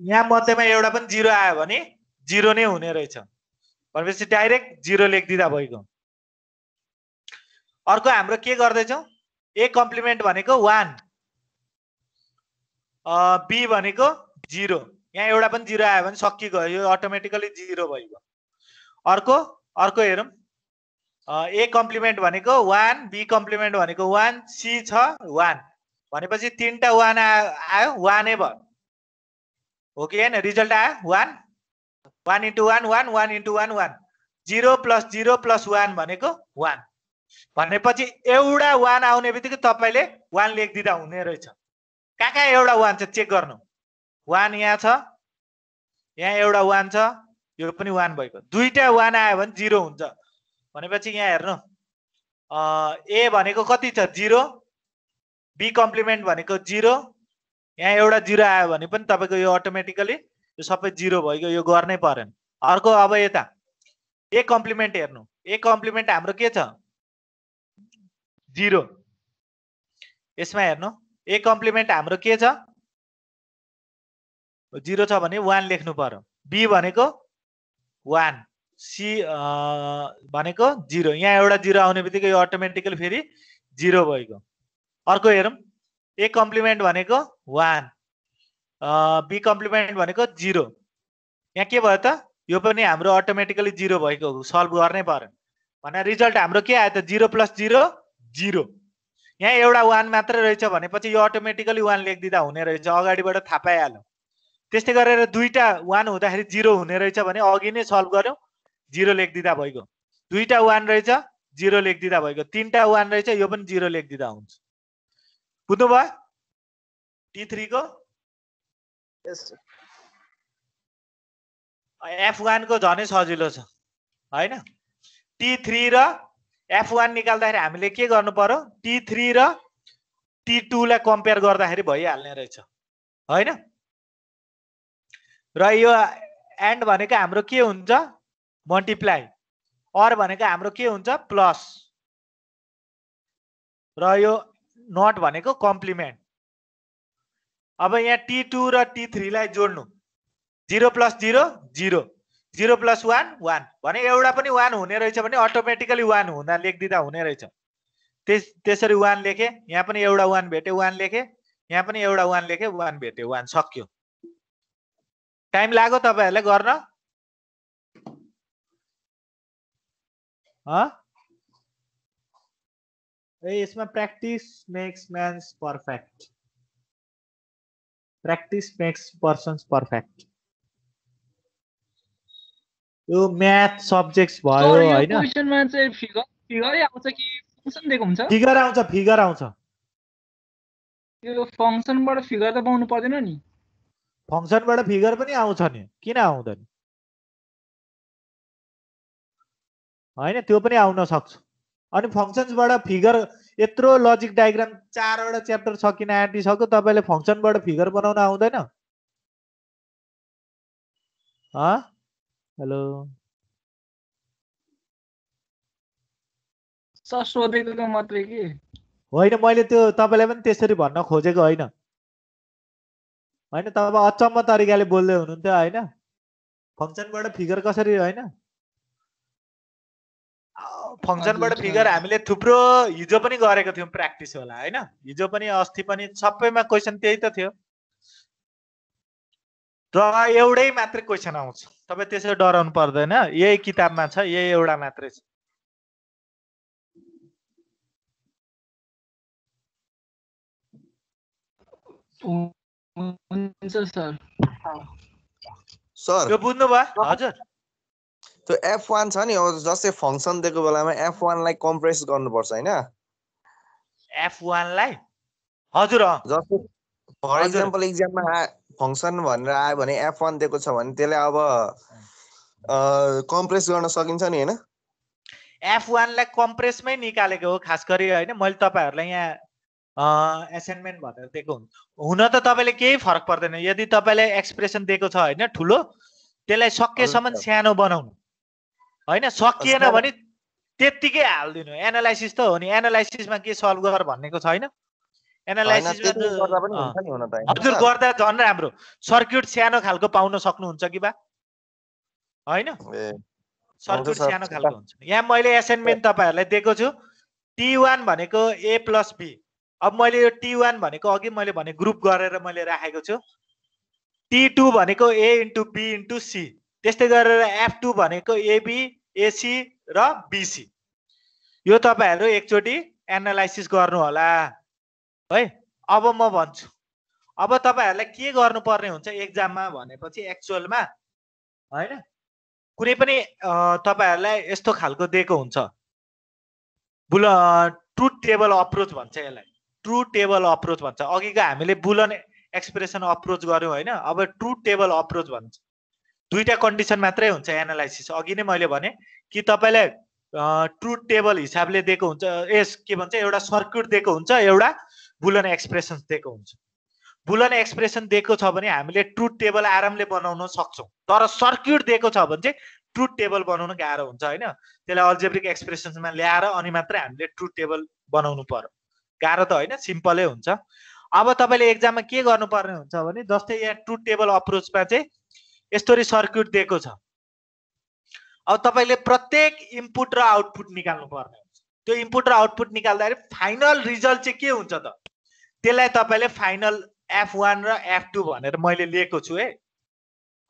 यहाँ मध्येमा एउटा पनि 0 आयो भने 0 नै हुने रहेछ। भनेपछि डाइरेक्ट 0 लेखिदिदा भइगयो। अर्को हाम्रो के गर्दै छौं A कम्प्लिमेन्ट भनेको 1 B भनेको 0 यहाँ एउटा पनि 0 आयो भने सकिगयो। यो अटोमेटिकली 0 भइगयो। अर्को हेरौँ। A कम्प्लिमेन्ट भनेको 1 B कम्प्लिमेन्ट भनेको 1 C छ 1 भनेपछि तीनटा 1 आयो 1 नै भयो। हो कि हैन? रिजल्ट आयो 1 1 into 1 1 1 into 1 1 0 plus 0 plus 1 भनेको 1 भनेपछि एउटा 1 आउने बित्तिकै तपाईले 1 लेखिदिदा हुने रहेछ। कहाँ एउटा 1 छ चेक गर्नु। 1 यहाँ छ यहाँ एउटा 1 छ यो पनि 1 भएको। दुईटा 1 आयो भने 0 हुन्छ भनेपछि यहाँ हेर्नु A भनेको कति छ 0 B कम्प्लिमेन्ट भनेको 0 यहाँ एउटा 0 आयो भने पनि तपाईको यो अटोमेटिकली यो सबै 0 भइगयो। यो गर्नै पर्दैन। अर्को अब यता A कम्प्लिमेन्ट हेर्नु। A कम्प्लिमेन्ट हाम्रो के छ 0 यसमा हेर्नु ए कम्प्लिमेन्ट हाम्रो के छ 0 छ भने 1 लेख्नु पर्यो बी भनेको 1 सी भनेको 0 यहाँ एउटा 0 आउने बित्तिकै यो अटोमेटिकली फेरि 0 भएको अर्को हेरौँ ए कम्प्लिमेन्ट भनेको 1 बी कम्प्लिमेन्ट भनेको 0 यहाँ के भयो त यो पनि हाम्रो अटोमेटिकली 0 भएको सल्भ गर्नै पर्यो भने रिजल्ट हाम्रो के आयो त 0 + 0 0 यहाँ एउटा 1 मात्र रहेछ भनेपछि यो अटोमेटिकली 1 लेखिदिँदा हुने रहेछ अगाडिबाट थाहा पाइहाल्यो त्यस्तै गरेर दुईटा 1 हुँदाखेरि 0 हुने रहेछ भने अघि नै सल्भ गर्यौं 0 लेखिदिँदा भइगयो दुईटा 1 रहेछ 0 लेखिदिँदा भइगयो तीनटा 1 रहेछ यो पनि 0 लेखिदिँदा हुन्छ बुझ्नुभयो T3 को Yes, sir. F1 को झनै सजिलो छ हैन T3 र F1 निकाल्दाखेरि हामीले के गर्नु पर्यो T3 र T2 लाई कम्पेयर गर्दाखेरि भइहाल्ने रहेछ हैन र यो एन्ड भनेको हाम्रो के हुन्छ मल्टिप्लाई अर भनेको हाम्रो के हुन्छ प्लस र यो नट भनेको कम्प्लिमेन्ट अब यहाँ T2 र T3 लाई जोड्नु 0 + 0 0 0 + 1 1 भने एउटा पनि 1 हुने रहेछ भने अटोमेटिकली 1 हुँदा लेखिदिँदा हुने रहेछ त्यसरी 1 लेखे यहाँ पनि एउटा 1 भेटे 1 लेखे यहाँ पनि एउटा 1 लेखे 1 भेटे 1 सक्यो टाइम लाग्यो तपाईहरुले गर्न यसमा practice makes man's perfect practice makes persons perfect यो म्याथ सब्जेक्ट्स भयो हैन क्वेशनमा चाहिँ फिगरै आउँछ कि फंक्सन दिएको हुन्छ फिगर आउँछ यो फंक्सनबाट फिगर त पाउनु पर्दैन नि फंक्सनबाट फिगर पनि आउँछ नि किन आउँदैन हैन त्यो पनि आउन सक्छ अनि फंक्सन्सबाट फिगर यत्रो लजिक डायग्राम 4 वटा च्याप्टर सकिन आँटिसक्यो तपाईले फंक्सनबाट फिगर बनाउन आउँदैन हेलो सर सोधेको त मात्रै के होइन मैले त्यो तपाईलाई पनि त्यसरी भन्न खोजेको होइन हैन तपाईं अचम्म तरिकाले बोल्दै हुनुहुन्थ्यो हैन फंक्सनबाट फिगर कसरी हैन फंक्सनबाट फिगर हामीले थुप्रो हिजो पनि गरेको थियौं प्र्याक्टिस होला हैन हिजो पनि अस्ति पनि सबैमा क्वेशन त्यही त थियो र एउटै मात्र क्वेशन आउँछ तपाई त्यसै डराउनु पर्दैन यही किताबमा छ यही एउटा मात्रै छ हुन्छ सर सर यो बुझ्नु भयो हजुर त्यो F1 छ नि जस्तै फंक्सन दिएको बेलामा F1 लाई कम्प्रेस गर्नुपर्छ हैन F1 लाई हजुर जस्तै फर एक्जाम्पल एक्जाममा फंक्सन भनेर आयो भने F1 दिएको छ भने त्यसले अब कम्प्रेस गर्न सकिन्छ नि हैन F1 लाई कम्प्रेसमै निकालेको हो खास गरी हैन मैले तपाईहरुलाई यहाँ असाइनमेन्ट भनेर दिएको हुन त तपाईले केही फरक पर्दैन यदि तपाईले एक्सप्रेसन दिएको छ हैन ठुलो त्यसलाई सकेसम्म सानो बनाउनु हैन सकिएन भने त्यतिकै हाल्दिनु एनालाइसिस त हो नि एनालाइसिसमा के सल्भ गर भन्नेको छैन एनालाइसिसमा गर्दा पनि हुन्छ नि हुन त हजुर गर्दा झन् राम्रो सर्क्युट सानो खालको पाउन सक्नुहुन्छ कि बा हैन सर्क्युट सानो खालको हुन्छ यहाँ मैले असाइनमेन्ट तपाईहरुलाई दिएको छु T1 भनेको A + B अब मैले यो T1 भनेको अघि मैले भने ग्रुप गरेर मैले राखेको छु T2 भनेको A * B * C त्यस्तै गरेर F2 भनेको AB AC र BC यो तपाईहरु एकचोटी एनालाइसिस गर्नु होला है अब म भन्छु अब तपाईहरुलाई के गर्नुपर्ने हुन्छ एक्जाममा भनेपछि एक्चुअलमा हैन कुनै पनि तपाईहरुलाई यस्तो खालको दिएको हुन्छ ट्रुथ टेबल अप्रोच भन्छ यसलाई ट्रुथ टेबल अप्रोच भन्छ अघिको हामीले बुलन एक्सप्रेसन अप्रोच गर्यौं हैन अब ट्रुथ टेबल अप्रोच भन्छ दुईटा कन्डिसन मात्रै हुन्छ एनालाइसिस अघि नै मैले भने कि तपाईलाई ट्रुथ टेबल हिसाबले दिएको हुन्छ यस के भन्छ एउटा सर्क्युट दिएको हुन्छ एउटा बुलन एक्सप्रेसन दिएको हुन्छ बुलन एक्सप्रेसन दिएको छ भने हामीले ट्रुथ टेबल आरामले बनाउन सक्छौं तर सर्क्युट दिएको छ भने चाहिँ ट्रुथ टेबल बनाउन गाह्रो हुन्छ हैन त्यसलाई अल्जेब्रिक एक्सप्रेसनमा ल्याएर अनि मात्र हामीले ट्रुथ टेबल बनाउनु पर्यो गाह्रो त हैन सिम्पलै हुन्छ अब तपाईले एक्जाममा के गर्नुपर्ने हुन्छ भने जस्तै यहाँ ट्रुथ टेबल अप्रोचमा चाहिँ यस्तो सर्क्युट दिएको छ। अब तपाईले प्रत्येक इनपुट र आउटपुट निकाल्नु पर्ने हुन्छ। त्यो इनपुट र आउटपुट निकाल्दाखेरि फाइनल रिजल्ट चाहिँ के हुन्छ त त्यसलाई तपाईले फाइनल F1 र F2 भनेर मैले लिएको छु है,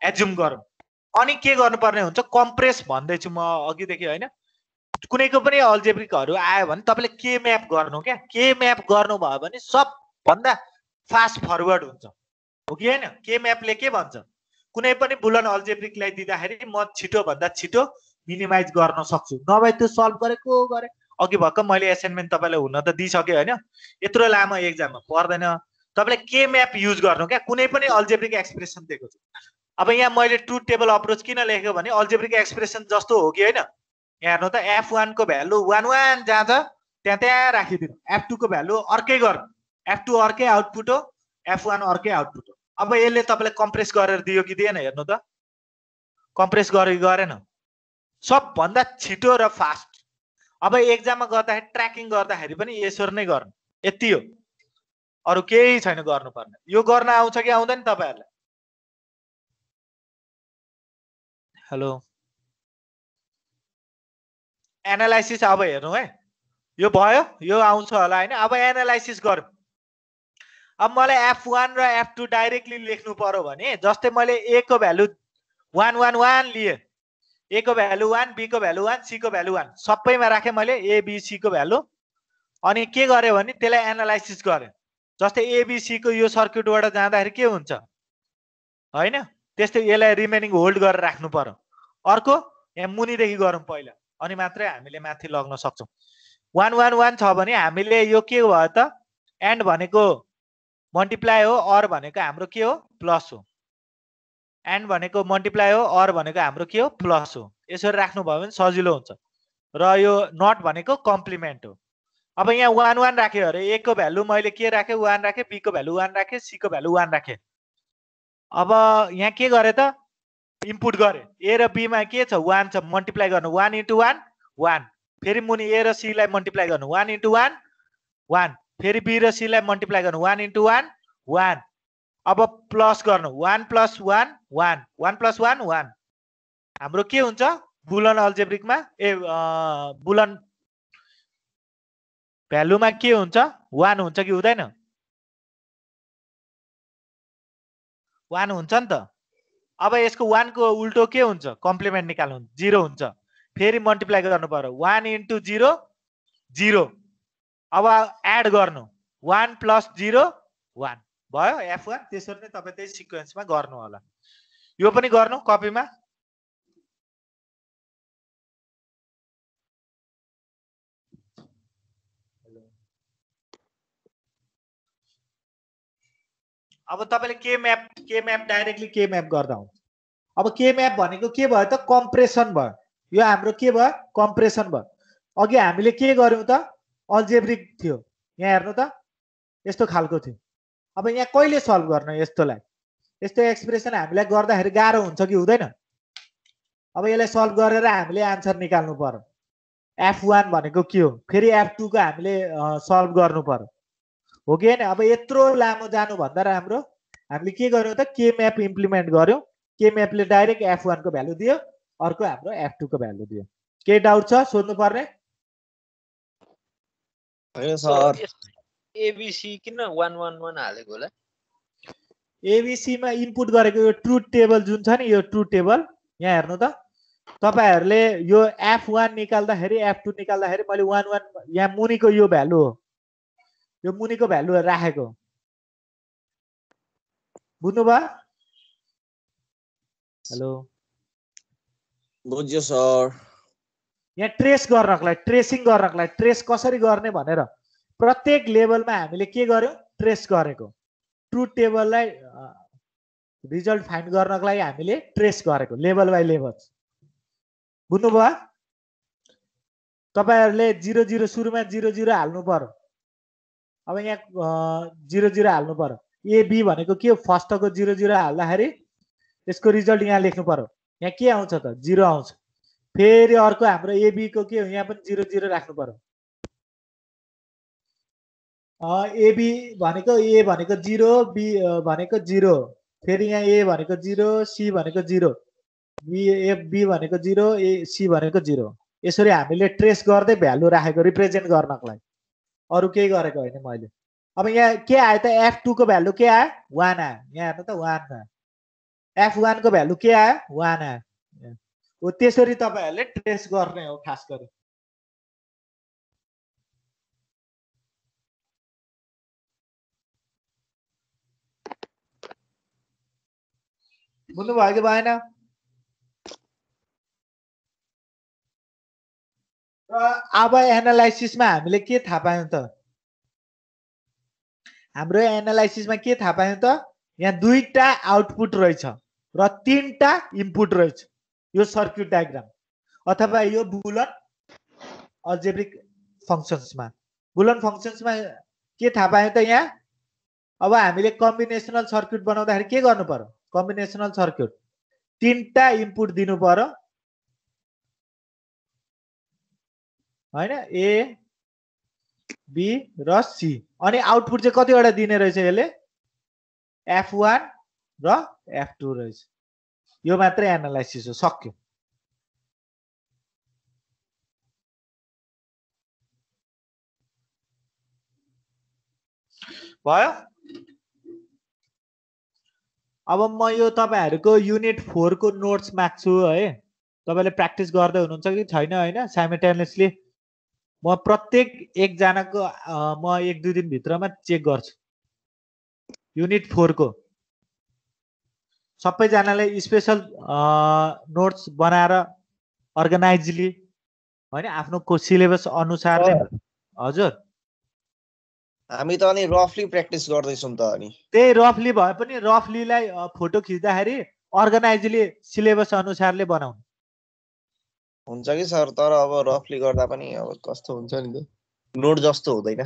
एज्युम गरौँ। अनि के गर्नुपर्ने हुन्छ कम्प्रेस भन्दैछु म अघिदेखि हैन। कुनैको पनि अल्जेब्रिकहरु आयो भने तपाईले के म्याप गर्नु क्या, के म्याप गर्नु भयो भने सबभन्दा फास्ट फरवर्ड हुन्छ हो कि हैन। के म्यापले के भन्छ कुनै पनि बुलन अल्जेब्रिकलाई दिँदाखेरि म छिटो भन्दा छिटो मिनिमाइज गर्न सक्छु, नभए त्यो सल्भ गरेको गरे। अघि भक्क मैले असाइनमेन्ट तपाईलाई हुन त दिइसके हैन, यत्रो लामो एक्जाममा पर्दैन। तपाईले के म्याप युज गर्नु क्या, कुनै पनि अल्जेब्रिक एक्सप्रेसन दिएको छु। अब यहाँ मैले ट्रुथ टेबल अप्रोच किन लेखेको भने अल्जेब्रिक एक्सप्रेसन जस्तो हो कि हैन। यहाँ हेर्नु त F1 को भ्यालु 1 1 जहाँ छ त्यहाँ राखिदिनु, F2 को भ्यालु अर्कै गर्नु, F2 अर्कै आउटपुट हो, F1 अर्कै आउटपुट हो। अब यसले तपाईलाई कम्प्रेस गरेर दियो कि दिएन हेर्नु त, कम्प्रेस गरेन, सबभन्दा छिटो र फास्ट। अब एक्जाममा गर्दाखेरि ट्र्याकिङ गर्दाखेरि पनि यसरी नै गर्नु, यति हो, अरु केही छैन गर्नुपर्ने। यो गर्न आउँछ कि आउँदैन तपाईहरुलाई? हेलो एनालाइसिस अब हेर्नु है, यो भयो, यो आउँछ होला हैन। अब एनालाइसिस गरौँ। अब मलाई F1 र F2 डाइरेक्टली लेख्नु पर्यो भने जस्तै मैले A को भ्यालु 1 1 1 लिए, A को भ्यालु 1, B को भ्यालु 1, C को भ्यालु 1 सबैमा राखे मैले A B C को भ्यालु। अनि के गरे भने त्यसलाई एनालाइसिस गरे। जस्तै A B C को यो सर्किटबाट जाँदाखेरि के हुन्छ हैन, त्यस्तै यसलाई रिमेनिङ होल्ड गरेर राख्नु पर्यो। अर्को यहाँ मुनिदेखि गरौँ पहिला, अनि मात्रै हामीले माथि लग्न सक्छौं। 1 1 1 छ भने हामीले यो के भयो त एन्ड भनेको मल्टिप्लाई हो, अर भनेको हाम्रो के हो प्लस हो। एन्ड भनेको मल्टिप्लाई हो, अर भनेको हाम्रो के हो प्लस हो। यसरी राख्नु भयो भने सजिलो हुन्छ। र यो नट भनेको कम्प्लिमेन्ट हो। अब यहाँ 1 1 राख्यो अरे A को भ्यालु मैले के राखे 1 राखे, B को भ्यालु 1 राखे, C को भ्यालु 1 राखे। अब यहाँ के गरे त इनपुट गरे, A र B मा के छ 1 छ, मल्टिप्लाई गर्नु 1 * 1 1, फेरि मुनि A र C लाई मल्टिप्लाई गर्नु 1 * 1 1, फेरि B र C लाई मल्टिप्लाई गर्नु 1 * 1 1। अब प्लस गर्नु 1 + 1 1 1 + 1 1। हाम्रो के हुन्छ बुलन अल्जेब्रिकमा बुलन भ्यालुमा के हुन्छ 1 हुन्छ कि हुँदैन? 1 हुन्छ नि त। अब यसको 1 को उल्टो के हुन्छ कम्प्लिमेन्ट निकाल्नु 0 हुन्छ, फेरि मल्टिप्लाई गर्नु पर्यो 1 * 0 0। अब एड गर्नु 1 + 0 1 भयो F1। त्यसरी नै तपाई त्यही सिक्वेन्समा गर्नु होला। यो पनि गर्नु कपीमा। अब तपाईले के म्याप डाइरेक्टली के म्याप गर्दा हुन्छ। अब के म्याप भनेको के भयो त कम्प्रेसन भयो। यो हाम्रो के भयो कम्प्रेसन भयो। अघि हामीले के गर्यौं त अल्जेब्रिक थियो, यहाँ हेर्नु त यस्तो खालको थियो। अब यहाँ कहिले सल्भ गर्न यस्तोलाई, यस्तो एक्सप्रेसन हामीलाई गर्दाखेरि गाह्रो हुन्छ कि हुँदैन? अब यसलाई सल्भ गरेर हामीले आन्सर निकाल्नु पर्यो। F1 भनेको के हो, फेरि F2 को हामीले सल्भ गर्नु पर्यो हो कि हैन? अब यत्रो लामो जानु भन्दा राम्रो हामीले के गर्यौं त के म्याप इम्प्लिमेन्ट गर्यौं। के म्यापले डाइरेक्ट F1 को भ्यालु दियो, अर्को हाम्रो F2 को भ्यालु दियो। के डाउट छ सोध्नु पर्ने? हैन सर ABC किन 1 1 1 हालेको होला? ABC मा इनपुट गरेको यो ट्रुथ टेबल जुन छ नि, यो ट्रुथ टेबल यहाँ हेर्नु त। तपाईहरुले यो F1 निकाल्दाखेरि F2 निकाल्दाखेरि मैले 1 1 यहाँ मुनिको यो भ्यालु हो, यो मुनिको भ्यालु राखेको, बुझ्नुभयो? हेलो बुझ्यो सर। यहाँ ट्रेस गर्नलाई, ट्रेसिङ गर्नलाई, ट्रेस कसरी गर्ने भनेर प्रत्येक लेभलमा हामीले के गर्यौं ट्रेस गरेको। ट्रुथ टेबललाई रिजल्ट फाइन्ड गर्नको लागि हामीले ट्रेस गरेको लेभल बाइ लेभल। बुझ्नुभयो? तपाईहरुले 0 0 सुरुमा 0 0 हाल्नु पर्यो। अब यहाँ 0 0 हाल्नु पर्यो। A B भनेको के हो फर्स्टको 0 0 हाल्दाखेरि यसको रिजल्ट यहाँ लेख्नु पर्यो। यहाँ के आउँछ त 0 आउँछ। फेरि अर्को हाम्रो A B को के हो यहाँ पनि 0 0 राख्नु पर्यो। एबी भनेको ए भनेको 0 बी भनेको 0 फेरि यहाँ ए भनेको 0 सी भनेको 0 बी भनेको 0 ए सी भनेको 0 यसरी हामीले ट्रेस गर्दै भ्यालु राखेको रिप्रेजेन्ट गर्नको लागि अरु केही गरेको होइन मैले अब यहाँ के आयो त f2 को भ्यालु के आयो 1 आयो यहाँ हेर्नु त 1 आयो f1 को भ्यालु के आयो 1 आयो हो त्यसरी तपाईहरुले ट्रेस गर्ने हो खास गरी बुझ्नु भयो कि भएन अब एनालाइसिसमा हामीले के थाहा पायौं त हाम्रो एनालाइसिसमा के थाहा पायौं त यहाँ दुईटा आउटपुट रहेछ र तीनटा इनपुट रहेछ यो सर्किट डायग्राम अथवा यो बुलन अल्जेब्रिक फंक्शन्समा के थाहा पायौं त यहाँ अब हामीले कम्बिनेसनल सर्किट बनाउँदाखेरि के गर्नु पर्यो कम्बिनेसनल सर्किट तीनटा इनपुट दिनु पर्यो हैन ए बी र सी अनि आउटपुट चाहिँ कतिवटा दिने रहेछ यसले f1 र f2 रहेछ यो मात्रै एनालाइसिस हो सक्यो भयो अब म यो तपाईहरुको युनिट 4 को नोट्स माग्छु है तपाईले प्र्याक्टिस गर्दै हुनुहुन्छ कि छैन हैन साइमल्टेनियसली म प्रत्येक एक जनाको म 1-2 दिन भित्रमा चेक गर्छु युनिट 4 को सबै जनाले स्पेशल नोट्स बनाएर अर्गनाइजली हैन आफ्नो सिलेबस अनुसारले हजुर हामी त अनि रफली प्र्याक्टिस गर्दै छौं त अनि त्यही रफली भए पनि रफलीलाई फोटो खिच्दाखेरि अर्गनाइजली सिलेबस अनुसारले बनाउनु हुन्छ कि सर तर अब रफली गर्दा पनि अब कस्तो हुन्छ नि त नोट जस्तो हुँदैन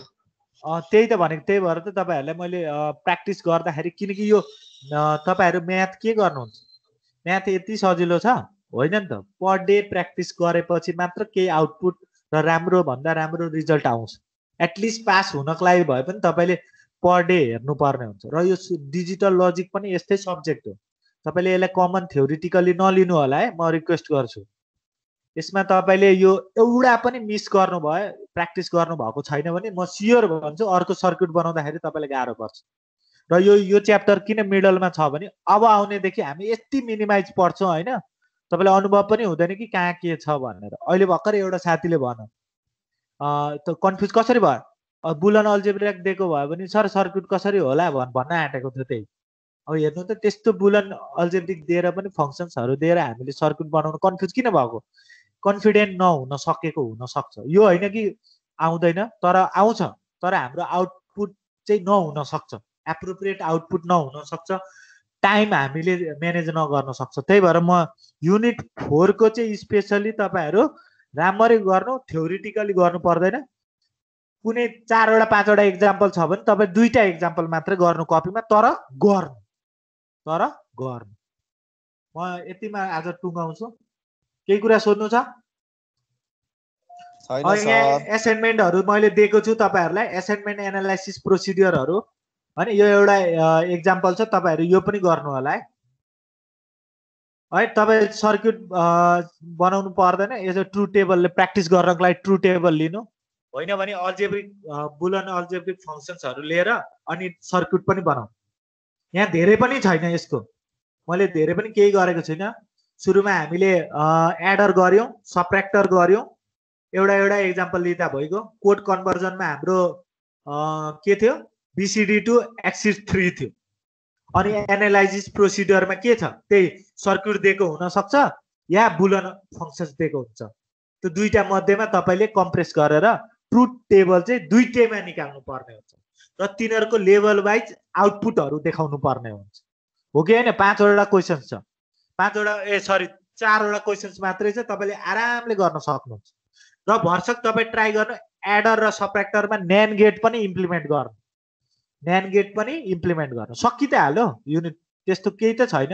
त्यही त भनेको त्यही भएर त तपाईहरुलाई मैले प्र्याक्टिस गर्दाखेरि किनकि यो तपाईहरु म्याथ के गर्नुहुन्छ म्याथ यति सजिलो छ होइन नि त पर डे प्र्याक्टिस गरेपछि मात्र केही आउटपुट र राम्रो भन्दा राम्रो रिजल्ट आउँछ एटलिस्ट पास हुनको लागि भए पनि तपाईले पर डे हेर्नु पर्ने हुन्छ र यो डिजिटल लजिक पनि यस्तै सब्जेक्ट हो तपाईले यसलाई कमन थ्योरिटिकली नलिनु होला है म रिक्वेस्ट गर्छु यसमा तपाईले यो एउटा पनि मिस गर्नु भयो प्र्याक्टिस गर्नु भएको छैन भने म स्योर भन्छु अर्को सर्किट बनाउँदाखेरि तपाईलाई गाह्रो पर्छ र यो च्याप्टर किन मिडलमा छ भने अब आउनेदेखि हामी यति मिनिमाइज पढ्छौं हैन तपाईलाई अनुभव पनि हुँदैन कि कहाँ के छ भनेर अहिले भर्खर एउटा साथीले भन्यो त कन्फ्युज कसरी भयो बुलन अल्जेब्रिक दिएको भयो भने सर सर्किट कसरी होला भन्न आँटेको थियो त्यही अब हेर्नु त त्यस्तो बुलन अल्जेब्रिक दिएर पनि फंक्शन्सहरु दिएर हामीले सर्किट बनाउन कन्फ्युज किन भएको कन्फिडेन्ट नहुन सकेको हुन सक्छ यो हैन कि आउँदैन तर आउँछ तर हाम्रो आउटपुट चाहिँ नहुन सक्छ एप्रोप्रिएट आउटपुट नहुन सक्छ टाइम हामीले म्यानेज नगर्न सक्छ त्यही भएर म युनिट 4 को चाहिँ स्पेशली तपाईहरु राम्ररी गर्नु थ्योरिटिकली गर्नु पर्दैन कुनै 4 वटा 5 वटा एक्जाम्पल छ भने तपाई दुईटा एक्जाम्पल मात्र गर्नु कपीमा तर गर्नु म यतिमा आज टुङ्गाउँछु केही कुरा सोध्नु छ असाइनमेन्टहरु मैले दिएको छु तपाईहरुलाई असाइनमेन्ट एनालाइसिस प्रोसिड्युरहरु हैन यो एउटा एक्जाम्पल छ तपाईहरु यो पनि गर्नु होला है तपाई सर्किट बनाउनु पर्दैन यो ट्रु टेबलले प्र्याक्टिस गर्नको लागि ट्रु टेबल लिनु होइन भने अल्जेब्रिक बुलन अल्जेब्रिक फंक्शन्सहरु लिएर अनि सर्किट पनि बनाउनु यहाँ धेरै पनि छैन यसको मैले धेरै पनि केही गरेको छैन सुरुमा हामीले एडर गर्यौं सबट्र्याक्टर गर्यौं एउटा एक्जाम्पल लिँदा भइगयो कोड कन्भर्जनमा हाम्रो के थियो बीसीडी टु एक्सिस 3 थियो अनि एनालाइसिस प्रोसिड्युरमा के छ त्यही सर्किट दिएको हुन सक्छ या बुलन फंक्शन्स दिएको हुन्छ त्यो दुईटा मध्येमा तपाईले कम्प्रेस गरेर ट्रुथ टेबल चाहिँ दुईटैमा निकाल्नु पर्ने हुन्छ र तिनीहरुको लेभल वाइज आउटपुटहरु देखाउनु पर्ने हुन्छ हो कि हैन 5 वटा क्वेशन्स छ 5 वटा 4 वटा क्वेशन्स मात्रै छ तपाईले आरामले गर्न सक्नुहुन्छ र भरसक तपाई ट्राई गर्नु एडर र सबट्र्याक्टरमा न्यान्ड गेट पनि इम्प्लिमेन्ट गर्नु सकि त हाल्यो युनिट त्यस्तो केही त छैन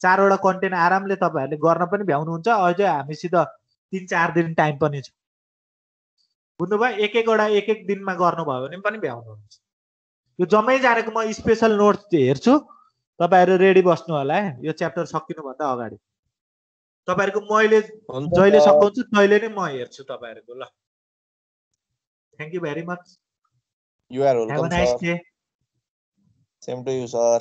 4 वटा कन्टेन्ट आरामले तपाईहरुले गर्न पनि भ्याउनुहुन्छ अझै हामीसित 3-4 दिन टाइम पनि छ बुझ्नुभयो एक एक दिनमा गर्नुभयो भने पनि भ्याउनुहुन्छ यो जम्मै जानेको म स्पेशल नोट्स हेर्छु तपाईहरु रेडी बस्नु होला है यो च्याप्टर सकिनुभन्दा अगाडि तपाईहरुको मैले जहिले सकाउँछु तहिले नै म हेर्छु तपाईहरुको ल thank you very much You are Have a welcome, nice sir. day. Same to you, sir.